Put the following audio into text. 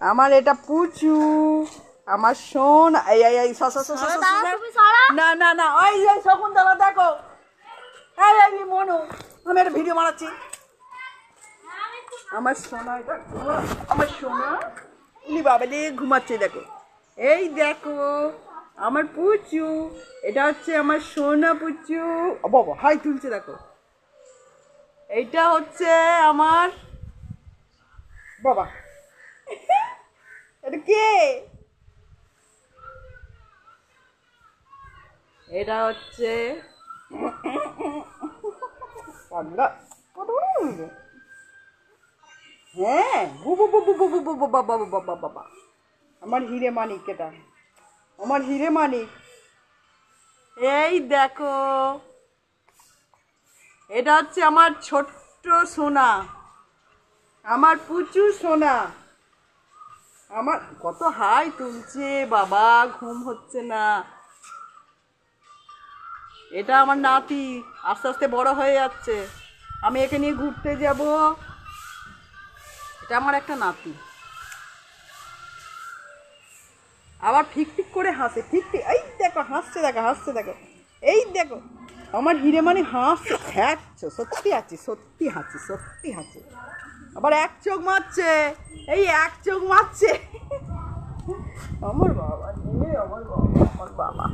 আমার এটা পুচু, আমার শোন। এই এই এই না না না, ওই ওই শকুন্তলা দেখো, এই এই মনু, আমি একটা ভিডিও বানাচ্ছি। আমার সোনা, এটা আমার সোনা, উনি বাবা দিয়ে ঘুমাচ্ছে দেখো। এই দেখো আমার পুচু, এটা হচ্ছে আমার সোনা পুচু। বাবা হাই তুলছে দেখো। এইটা হচ্ছে আমার বাবা, এটা কে? এটা হচ্ছে হ্যাঁ, বাবা আমার হিরে মানিক, এটা আমার হিরে মানিক। এই দেখো, এটা হচ্ছে আমার ছোট্ট সোনা, আমার পুচু সোনা। আমার কত হাই তুলছে বাবা, ঘুম হচ্ছে না। এটা আমার নাতি, আস্তে আস্তে বড় হয়ে যাচ্ছে, আমি একে নিয়ে ঘুরতে যাব। এটা আমার একটা নাতি, আবার ফিক ফিক করে হাসে, ফিক ফিক, এই দেখো হাসছে, দেখো হাসছে দেখো, এই দেখো আমার হিরে মানে হাসছে, হ্যাঁছো সত্যি আছি, সত্যি হাসি, সত্যি হাসি। আবার এক চোখ মারছে, এই এক চোখ মারছে। আমার বাবা রে, আমার বাবা, আমার বাবা।